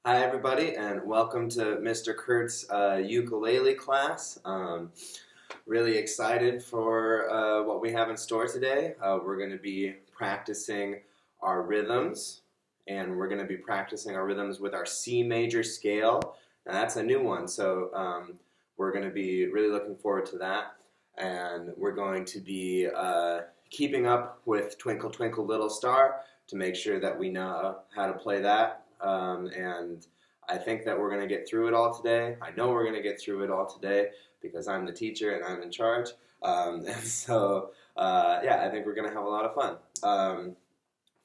Hi everybody, and welcome to Mr. Curt's ukulele class. Really excited for what we have in store today. We're going to be practicing our rhythms, and we're going to be practicing our rhythms with our C major scale. Now that's a new one, so we're going to be really looking forward to that. And we're going to be keeping up with Twinkle Twinkle Little Star to make sure that we know how to play that. And I think that we're going to get through it all today. I know we're going to get through it all today because I'm the teacher and I'm in charge. Yeah, I think we're going to have a lot of fun.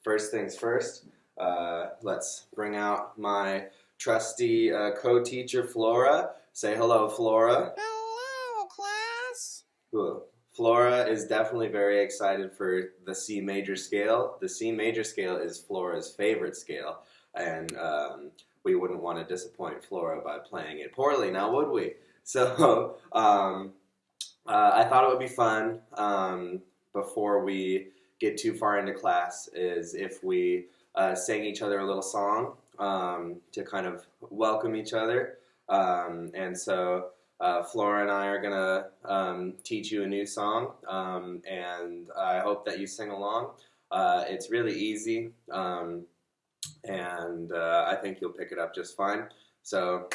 First things first, let's bring out my trusty co-teacher, Flora. Say hello, Flora. Hello, class. Cool. Flora is definitely very excited for the C major scale. The C major scale is Flora's favorite scale. And we wouldn't want to disappoint Flora by playing it poorly, now would we? So I thought it would be fun before we get too far into class is if we sang each other a little song to kind of welcome each other. And so Flora and I are going to teach you a new song, and I hope that you sing along. It's really easy. And I think you'll pick it up just fine. So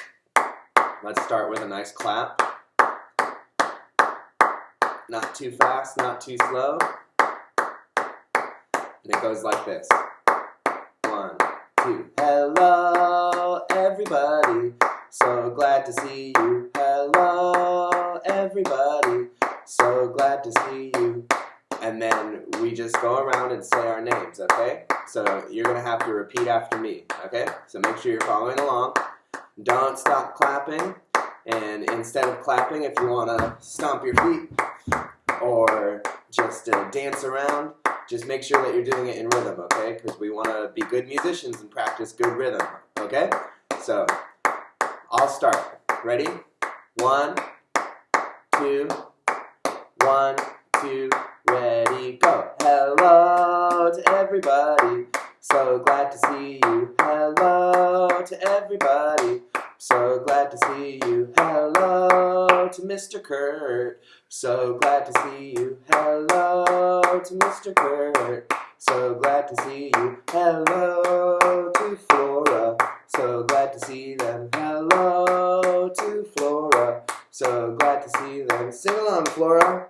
let's start with a nice clap. Not too fast, not too slow. And it goes like this. 1, 2. Hello, everybody. So glad to see you. Hello, everybody. So glad to see you. And then we just go around and say our names, okay? So you're going to have to repeat after me, okay? So make sure you're following along. Don't stop clapping. And instead of clapping, if you want to stomp your feet or just dance around, just make sure that you're doing it in rhythm, okay? Because we want to be good musicians and practice good rhythm, okay? So I'll start. Ready? 1, 2, 1, 2, ready, go. Hello to everybody, so glad to see you. Hello to everybody, so glad to see you. Hello to Mr. Curt, so glad to see you. Hello to Mr. Curt, so glad to see you. Hello to Flora, so glad to see them. Hello to Flora, so glad to see them. Sing along, Flora.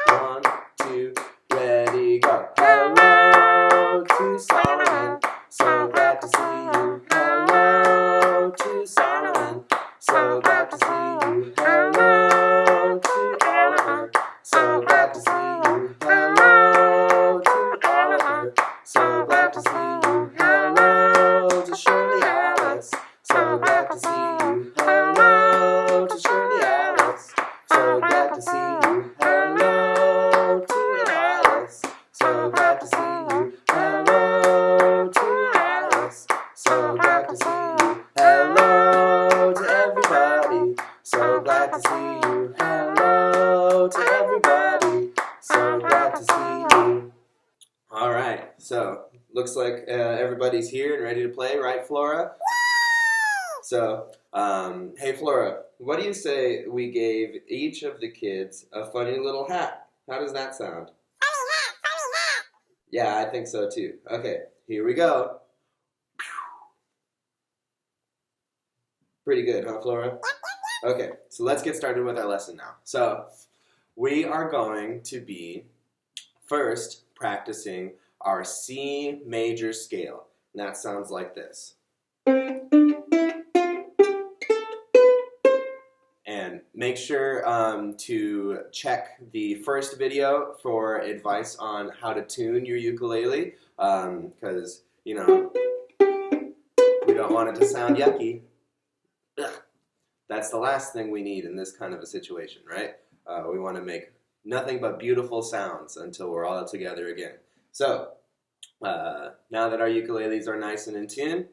1, 2, ready, go. Hello to Solomon, so glad to see you. Hello to Solomon, so glad to see you. Hello to Oliver, so glad to see you. Hello to Oliver, so glad to see you. Hello to Shirley Alice, so glad to see you. Hello to Shirley Alice, so glad to see you. Hello to Elias, so glad to see you. Hello to Elias, so glad to see you. Hello to everybody, so glad to see you. Hello to everybody, so glad to see you. All right, so looks like everybody's here and ready to play, right, Flora? So, hey Flora, what do you say we gave each of the kids a funny little hat? How does that sound? Funny hat, funny hat. Yeah, I think so too. Okay, here we go. Pretty good, huh, Flora? Okay, so let's get started with our lesson now. So, we are going to be first practicing our C major scale. And that sounds like this. And make sure to check the first video for advice on how to tune your ukulele, because, you know, we don't want it to sound yucky. Ugh. That's the last thing we need in this kind of a situation, right? We want to make nothing but beautiful sounds until we're all together again. So, now that our ukuleles are nice and in tune,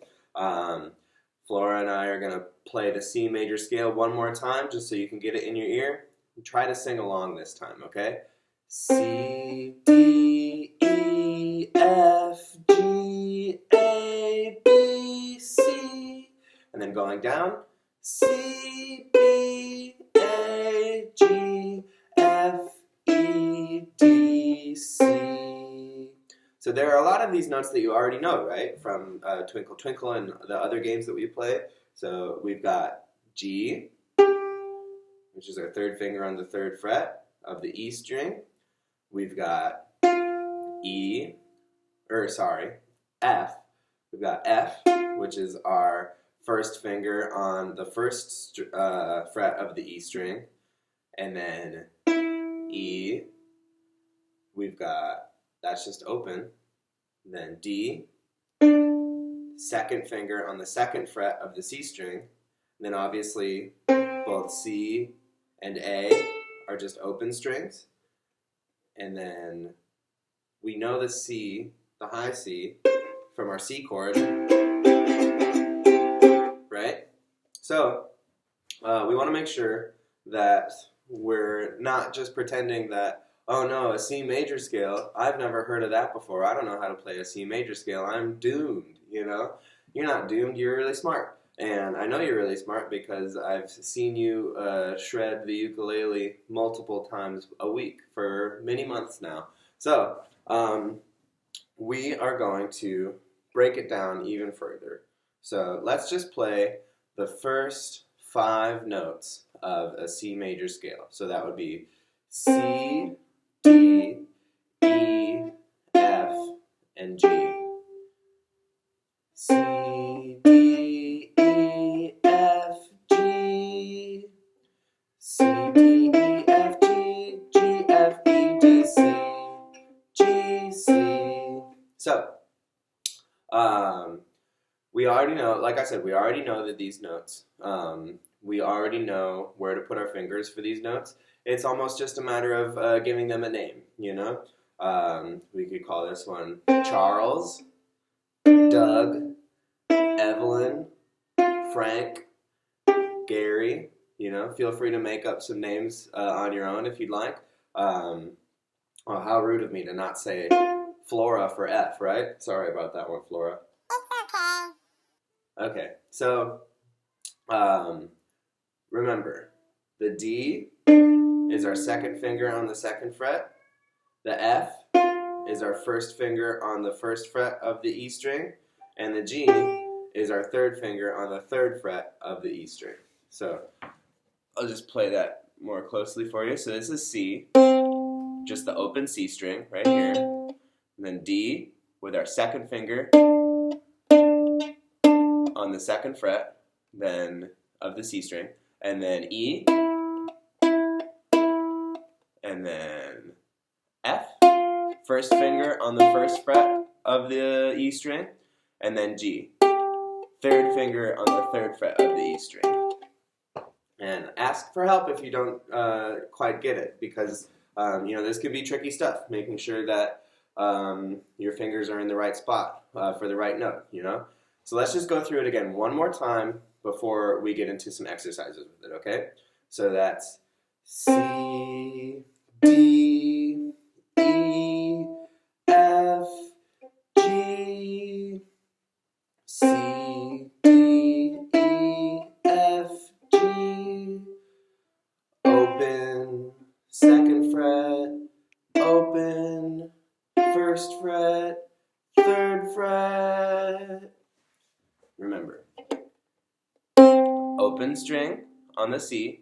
Flora and I are going to play the C major scale one more time just so you can get it in your ear. And try to sing along this time, okay? C, D, E, F, G, A, B, C, And then going down, C, B, A, G, F, E, D, C. So there are a lot of these notes that you already know, right? From Twinkle Twinkle and the other games that we play. So we've got G, which is our third finger on the third fret of the E string. We've got F. We've got F, which is our first finger on the first fret of the E string. And then E, we've got, that's just open. Then D, second finger on the second fret of the C string. And then obviously both C and A are just open strings. And then we know the C, the high C, from our C chord, right? So we want to make sure that we're not just pretending that, oh no, a C major scale, I've never heard of that before. I don't know how to play a C major scale. I'm doomed, you know? You're not doomed, you're really smart. And I know you're really smart because I've seen you shred the ukulele multiple times a week for many months now. So we are going to break it down even further. So let's just play the first 5 notes of a C major scale. So that would be C, D, E, F, and G. C, D, E, F, G. C, D, E, F, G, G, F, E, D, C, G, C. So, we already know, like I said, we already know that these notes, we already know where to put our fingers for these notes. It's almost just a matter of giving them a name, you know? We could call this one Charles, Doug, Evelyn, Frank, Gary. You know, feel free to make up some names on your own if you'd like. Oh, how rude of me to not say Flora for F, right? Sorry about that one, Flora. It's okay. Okay, so remember, the D is our second finger on the second fret. The F is our first finger on the first fret of the E string. And the G is our third finger on the third fret of the E string. So I'll just play that more closely for you. So this is C, just the open C string right here. And then D with our second finger on the second fret then of the C string. And then E. And then F, first finger on the first fret of the E string. And then G, third finger on the third fret of the E string. And ask for help if you don't quite get it, because you know, this could be tricky stuff, making sure that your fingers are in the right spot for the right note, you know? So let's just go through it again one more time before we get into some exercises with it, okay? So that's C, D, E, F, G, C, D, E, F, G, open, second fret, open, first fret, third fret. Remember, open string on the C,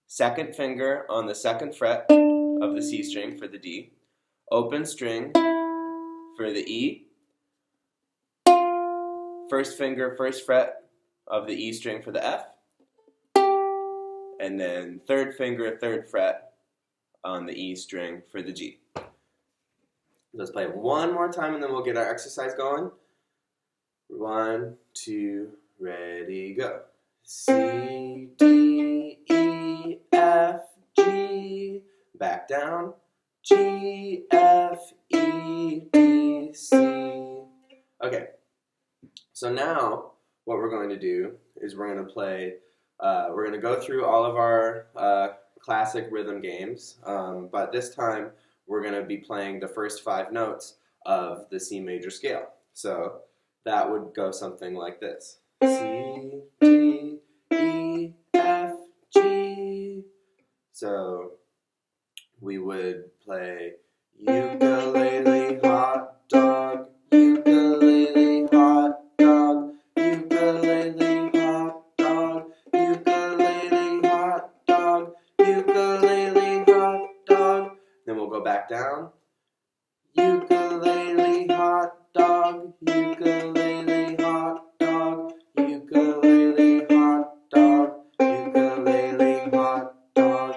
second finger on the second fret of the C string for the D, open string for the E, first finger, first fret of the E string for the F, and then third finger, third fret on the E string for the G. Let's play it one more time and then we'll get our exercise going. 1, 2, ready, go. C, D, E, F, G, back down. G, F, E, D, C. Okay, so now what we're going to do is we're going to play, we're going to go through all of our classic rhythm games, but this time we're going to be playing the first 5 notes of the C major scale. So that would go something like this. C, go back down. Ukulele hot dog, ukulele hot dog, ukulele hot dog, ukulele hot dog.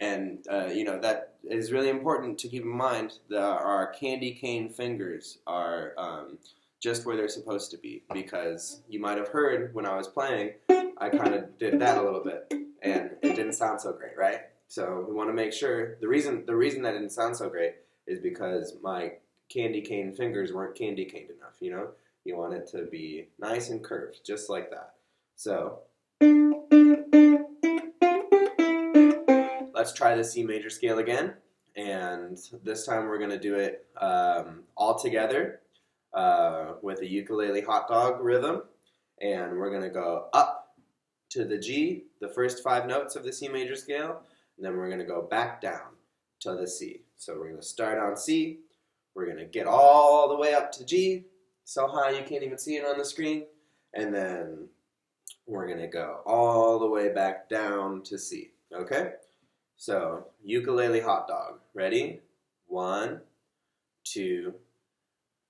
And, that is really important to keep in mind that our candy cane fingers are just where they're supposed to be, because you might have heard when I was playing, I kind of did that a little bit, and it didn't sound so great, right? So we want to make sure, the reason that didn't sound so great is because my candy cane fingers weren't candy caned enough, You want it to be nice and curved, just like that. So, let's try the C major scale again, and this time we're going to do it all together with a ukulele hot dog rhythm, and we're going to go up to the G, the first 5 notes of the C major scale, and then we're going to go back down to the C. So we're going to start on C, we're going to get all the way up to G, so high you can't even see it on the screen, and then we're going to go all the way back down to C, okay? So, ukulele hot dog. Ready? 1, 2,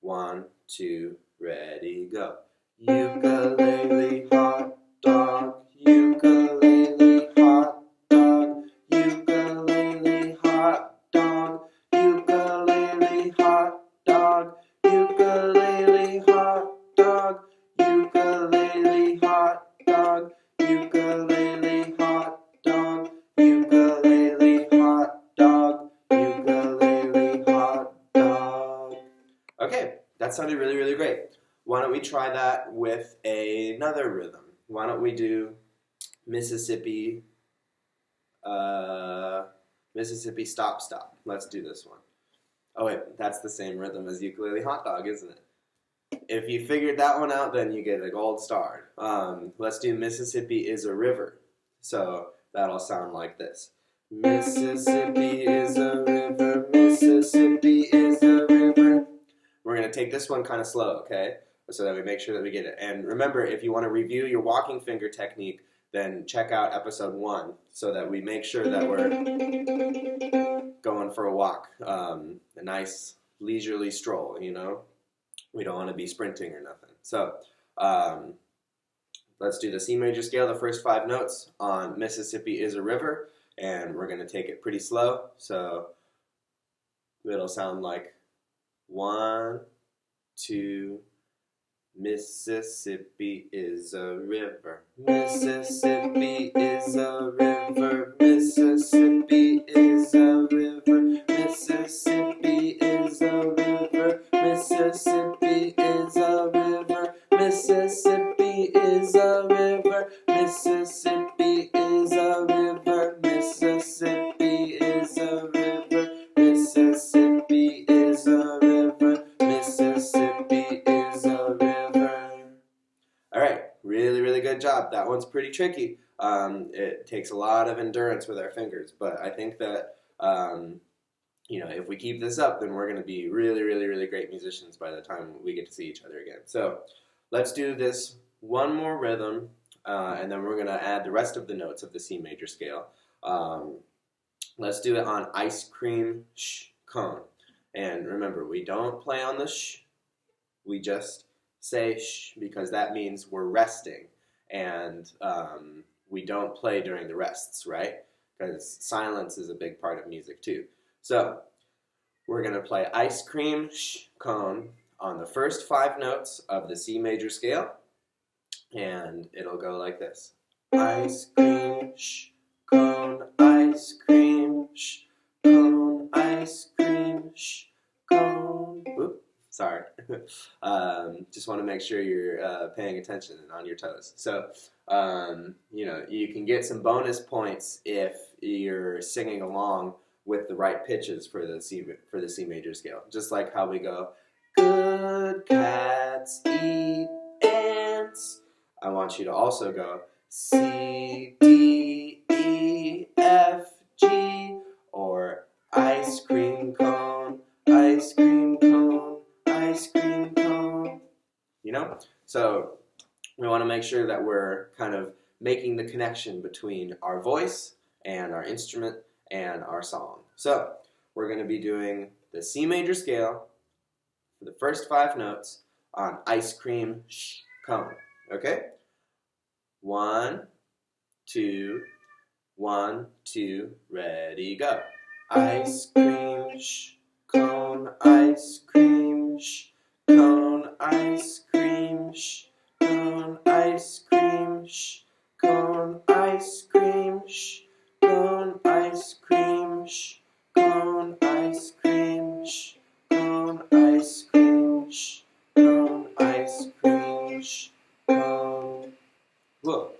1, 2, ready, go. Ukulele hot dog, ukulele hot dog, ukulele hot dog, ukulele hot dog, ukulele hot dog, ukulele hot dog, ukulele hot dog, ukulele hot dog, ukulele hot dog. Okay, that sounded really, really great. Why don't we try that with another rhythm? Why don't we do Mississippi, Mississippi Stop Stop. Let's do this one. Oh wait, that's the same rhythm as ukulele hot dog, isn't it? If you figured that one out, then you get a gold star. Let's do Mississippi is a river. So that'll sound like this. Mississippi is a river, Mississippi is a river. We're going to take this one kind of slow, okay? So that we make sure that we get it. And remember, if you want to review your walking finger technique, then check out episode 1 so that we make sure that we're going for a walk. A nice leisurely stroll, We don't want to be sprinting or nothing. So let's do the C major scale, the first 5 notes on Mississippi is a river, and we're going to take it pretty slow. So it'll sound like 1, 2, Mississippi is a river. Mississippi is a river. Mississippi is a river. Mississippi is a river. Mississippi is a river. Mississippi is a river. Mississippi is a river. Mississippi is a river. Mississippi is a river. Mississippi is a river. All right, really, really good job. That one's pretty tricky. It takes a lot of endurance with our fingers, but I think that if we keep this up, then we're going to be really, really, really great musicians by the time we get to see each other again. So let's do this one more rhythm, and then we're going to add the rest of the notes of the C major scale. Let's do it on ice cream cone. And remember, we don't play on the sh. We just say sh because that means we're resting. And we don't play during the rests, right? Because silence is a big part of music too. So we're going to play ice cream cone on the first 5 notes of the C major scale. And it'll go like this. Ice cream cone, ice cream cone, ice cream cone. Oop, sorry. Just want to make sure you're paying attention and on your toes. So, you can get some bonus points if you're singing along with the right pitches for the C major scale. Just like how we go, good cats eat ants. I want you to also go C, D, E, F, G, or ice cream cone, ice cream cone, ice cream cone. So we want to make sure that we're kind of making the connection between our voice and our instrument and our song. So we're going to be doing the C major scale for the first 5 notes on ice cream cone. Okay? 1, 2, 1, 2, ready, go. Ice cream cone, ice cream cone, ice cream cone, ice cream cone, ice cream cone, ice cream cone, ice cream cone, ice cream cone, ice cream cone. Whoa,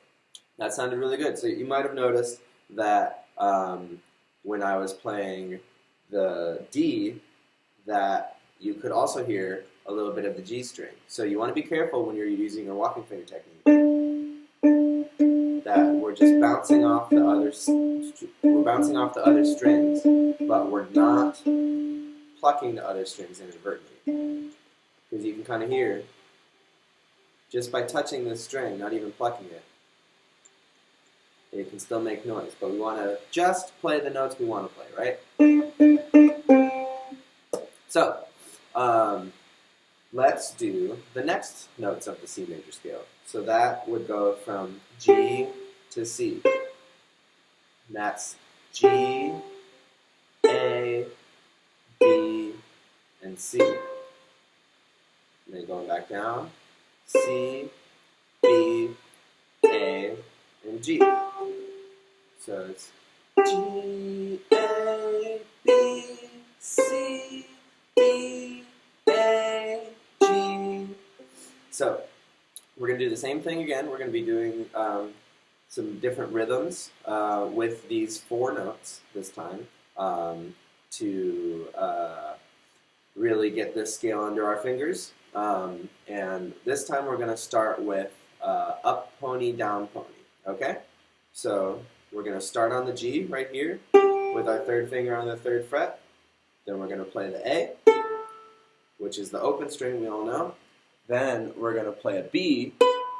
that sounded really good. So you might have noticed that when I was playing the D, that you could also hear a little bit of the G string. So you want to be careful when you're using your walking finger technique that we're just bouncing off the other strings, but we're not plucking the other strings inadvertently. Because you can kind of hear, just by touching this string, not even plucking it, it can still make noise. But we want to just play the notes we want to play, right? So, let's do the next notes of the C major scale. So that would go from G to C. And that's G, A, B, and C. And then going back down, C, B, A, and G. So it's G, A, B, C, B, A, G. So we're going to do the same thing again. We're going to be doing some different rhythms with these 4 notes this time to really get this scale under our fingers. And this time we're going to start with up pony, down pony. Okay? So we're going to start on the G right here with our 3rd finger on the 3rd fret. Then we're going to play the A, which is the open string we all know. Then we're going to play a B.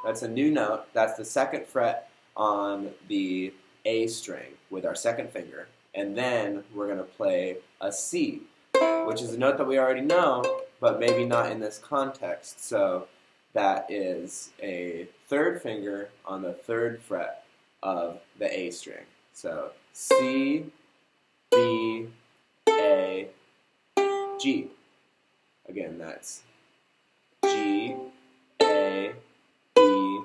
That's a new note. That's the 2nd fret on the A string with our 2nd finger. And then we're going to play a C, which is a note that we already know, but maybe not in this context. So that is a 3rd finger on the 3rd fret of the A string. So C, B, A, G. Again, that's G, A, B,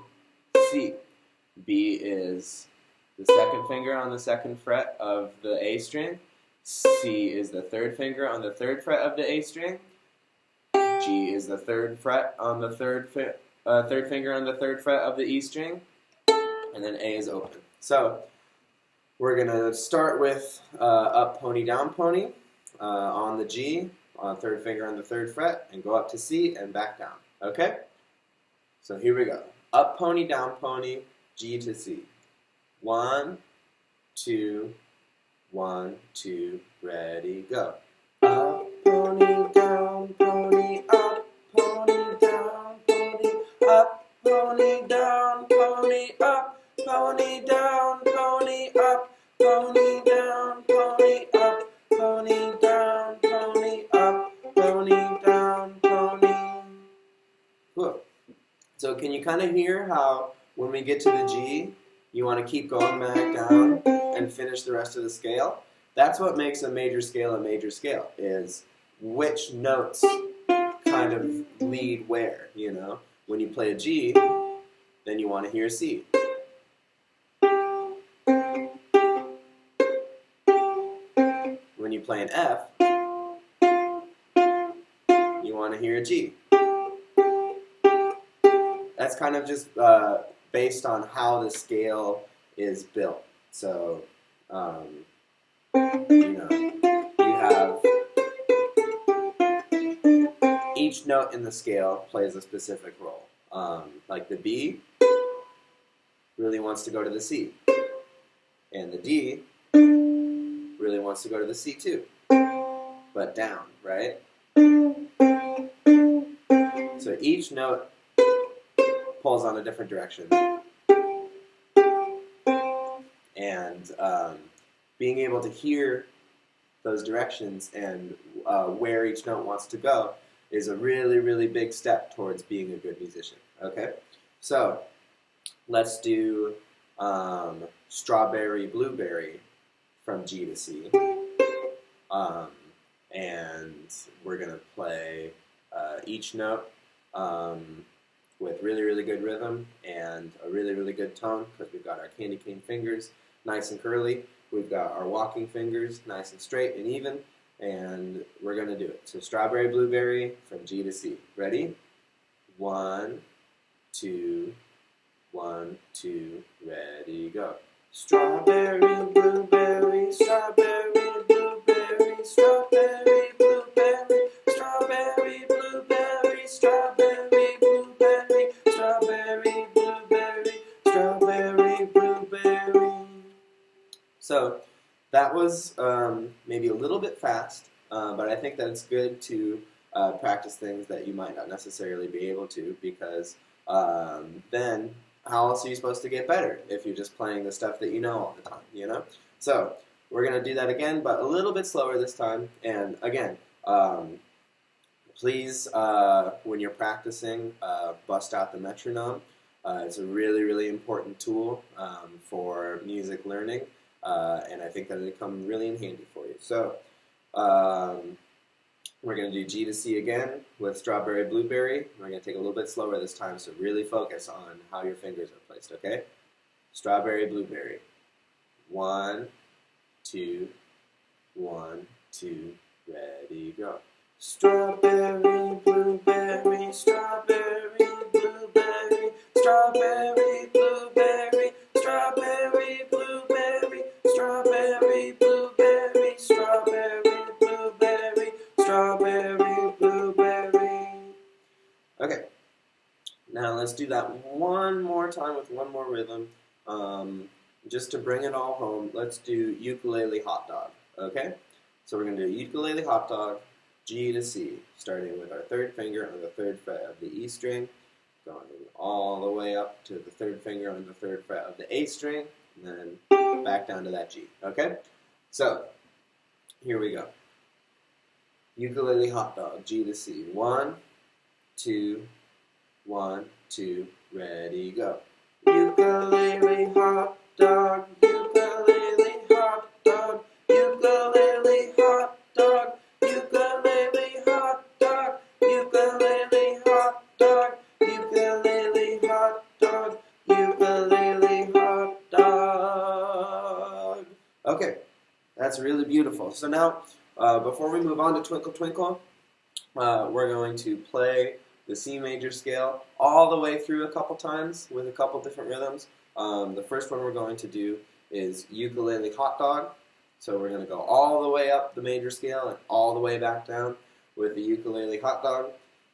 C. B is the 2nd finger on the 2nd fret of the A string. C is the 3rd finger on the 3rd fret of the A string. G is the 3rd fret on the 3rd finger on the 3rd fret of the E string. And then A is open. So we're going to start with up pony, down pony on the G, on 3rd finger on the 3rd fret, and go up to C and back down. Okay? So here we go. Up pony, down pony, G to C. 1, 2, 1, 2, ready, go. Up pony, down pony, up pony, down pony, up pony, down pony, up pony, down pony, up pony, down pony, up pony, down pony, up pony, down pony. Cool. So can you kind of hear how when we get to the G, you want to keep going back down and finish the rest of the scale? That's what makes a major scale, is which notes kind of lead where, you know? When you play a G, then you want to hear a C. When you play an F, you want to hear a G. That's kind of just based on how the scale is built. So, you know, you have each note in the scale plays a specific role. Like the B really wants to go to the C, and the D really wants to go to the C too, but down, right? So each note pulls on a different direction. And being able to hear those directions and where each note wants to go is a really, really big step towards being a good musician. Okay? So, let's do Strawberry Blueberry from G to C. And we're going to play each note with really, really good rhythm and a really, really good tone because we've got our candy cane fingers nice and curly. We've got our walking fingers nice and straight and even. And we're going to do it. So Strawberry Blueberry from G to C. Ready? 1, 2, 1, 2, ready, go. Strawberry, blueberry, strawberry, blueberry, strawberry, blueberry, strawberry, blueberry, strawberry, blueberry, strawberry, blueberry, strawberry, blueberry. So that was maybe a little bit fast, but I think that it's good to practice things that you might not necessarily be able to because then how else are you supposed to get better if you're just playing the stuff that you know all the time, you know? So we're going to do that again, but a little bit slower this time. And again, please, when you're practicing, bust out the metronome. It's a really, really important tool for music learning, and I think that it'll come really in handy for you. So we're going to do G to C again with Strawberry Blueberry. We're going to take a little bit slower this time, so really focus on how your fingers are placed, okay? Strawberry Blueberry. 1, 2, 1, 2, ready, go. Strawberry, blueberry, strawberry, blueberry, strawberry, blueberry, strawberry, blueberry, strawberry, blueberry, strawberry, blueberry, strawberry, blueberry. Okay, now let's do that one more time with one more rhythm. Just to bring it all home, let's do Ukulele Hot Dog, okay? So we're going to do Ukulele Hot Dog, G to C, starting with our third finger on the third fret of the E string, going all the way up to the third finger on the third fret of the A string, and then back down to that G, okay? So, here we go. Ukulele Hot Dog, G to C. 1, 2, 1, 2, ready, go. Ukulele Hot Dog, ukulele hot dog, ukulele hot dog, ukulele hot dog, ukulele hot dog, ukulele hot dog, ukulele hot dog. Okay, that's really beautiful. So now, before we move on to Twinkle Twinkle, we're going to play the C major scale all the way through a couple times with a couple different rhythms. The first one we're going to do is Ukulele Hot Dog. So we're going to go all the way up the major scale and all the way back down with the Ukulele Hot Dog.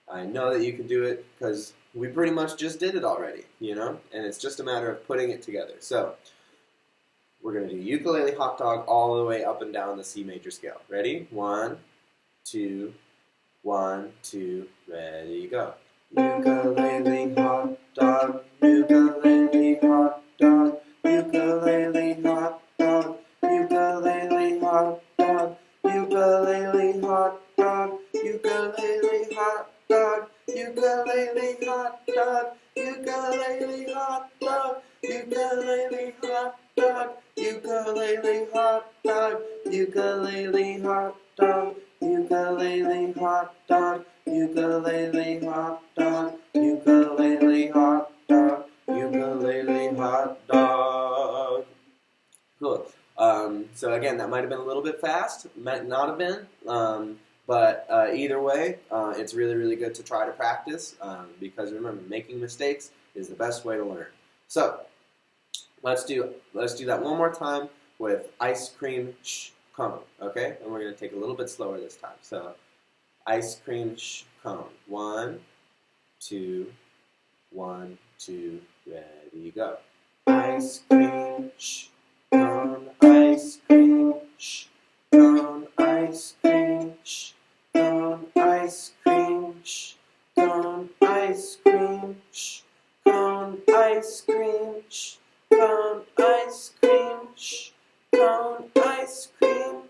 I know that you can do it because we pretty much just did it already, you know? And it's just a matter of putting it together. So we're going to do Ukulele Hot Dog all the way up and down the C major scale. Ready? 1, 2, 1, 2, ready, go. Ukulele hot dog, ukulele hot dog, ukulele hot dog, ukulele hot dog, ukulele hot dog, ukulele hot dog, ukulele hot dog, ukulele hot dog, ukulele hot dog, ukulele hot dog, ukulele hot dog, ukulele hot dog, ukulele hot dog, ukulele hot dog, ukulele hot dog. Cool. So again, that might have been a little bit fast, might not have been, but either way, it's really, really good to try to practice because remember, making mistakes is the best way to learn. So let's do that one more time with Ice Cream Cone, okay? And we're going to take a little bit slower this time. So Ice Cream Cone. 1, 2, 1, 2, ready, go. Ice cream cone, ice cream cone, ice cream cone, ice cream cone, ice cream cone, ice cream cone, ice cream cone, ice cream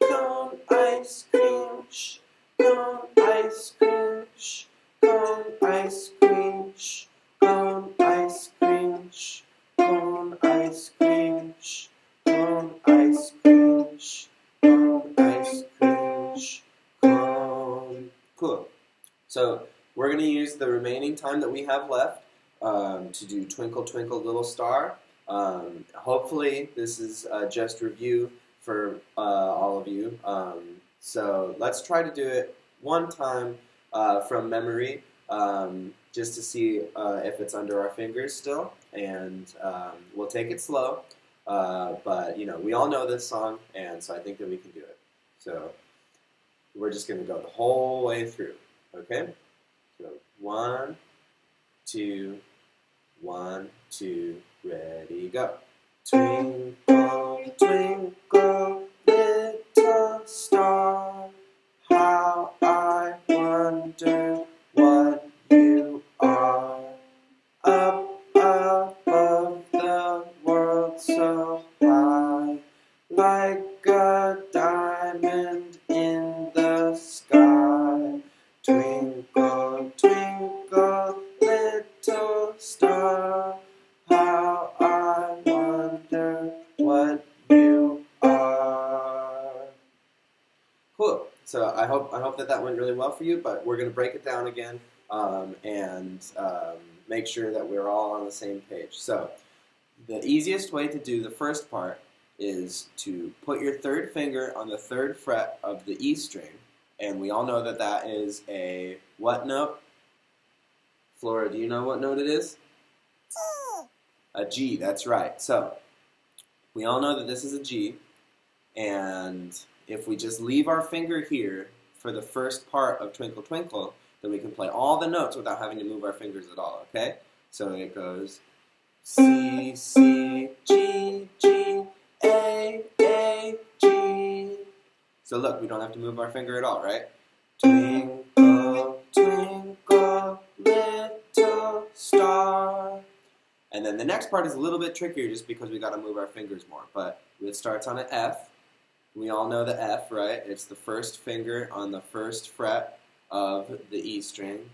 cone, cone ice cream, shh, cone ice cream, shh, cone ice cream, shh, cone ice cream, shh, cone ice cream, shh, cone ice cream, shh, cone ice cream, shh, cone. Cool. So we're going to use the remaining time that we have left to do Twinkle Twinkle Little Star. Hopefully this is just review for all of you. So let's try to do it one time from memory just to see if it's under our fingers still. And we'll take it slow. But, you know, we all know this song, and so I think that we can do it. So we're just going to go the whole way through. Okay? So 1, 2, 1, 2, ready, go. Twinkle, twinkle, little star, how I wonder what you are. Up above the world so high, like a diamond in the sky. Twinkle, twinkle, little star, how I wonder what you are. Cool. So I hope that went really well for you, but we're going to break it down again and make sure that we're all on the same page. So the easiest way to do the first part is to put your third finger on the 3rd fret of the E string, and we all know that that is a what note? Flora, do you know what note it is? G. A G, that's right. So we all know that this is a G, and if we just leave our finger here for the first part of Twinkle Twinkle, then we can play all the notes without having to move our fingers at all, okay? So it goes C, C, G, G, A, G. So look, we don't have to move our finger at all, right? Twinkle, twinkle, little star. And then the next part is a little bit trickier just because we got to move our fingers more. But it starts on an F. We all know the F, right? It's the first finger on the 1st fret of the E string.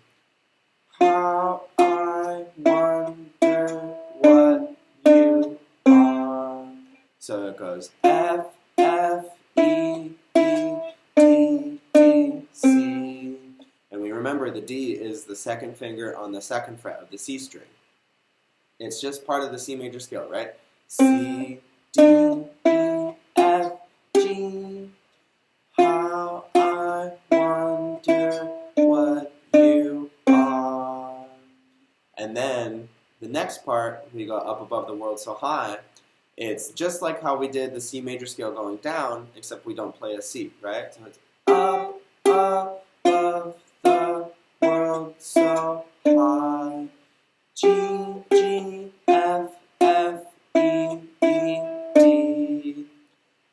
How I wonder what you are. So it goes F, F, E, E, D, D, C. And we remember the D is the 2nd finger on the 2nd fret of the C string. It's just part of the C major scale, right? C, D, E, F, G. How I wonder what you are. And then the next part, we go up above the world so high. It's just like how we did the C major scale going down, except we don't play a C, right? So it's up above the world so high. G, G, F, F, E, E, D.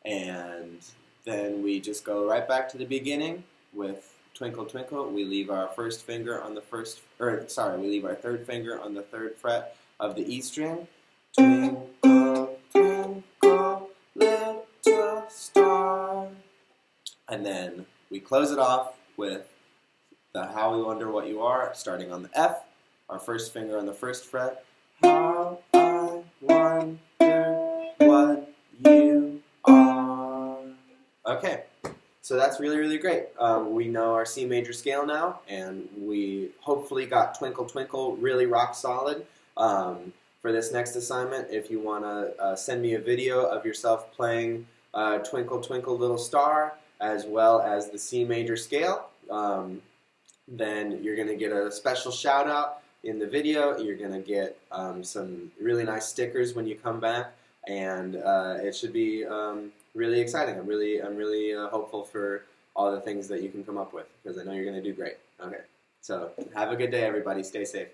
And then we just go right back to the beginning with Twinkle Twinkle. We leave our first finger on the we leave our 3rd finger on the 3rd fret of the E string. Twinkle, twinkle, little star. And then we close it off with the How We Wonder What You Are, starting on the F, our 1st finger on the 1st fret. How I wonder what you are. Okay, so that's really, really great. We know our C major scale now, and we hopefully got Twinkle Twinkle really rock solid. For this next assignment, if you want to send me a video of yourself playing Twinkle Twinkle Little Star, as well as the C major scale, then you're going to get a special shout out in the video. You're going to get some really nice stickers when you come back, and it should be really exciting. I'm really hopeful for all the things that you can come up with, because I know you're going to do great. Okay, so have a good day, everybody. Stay safe.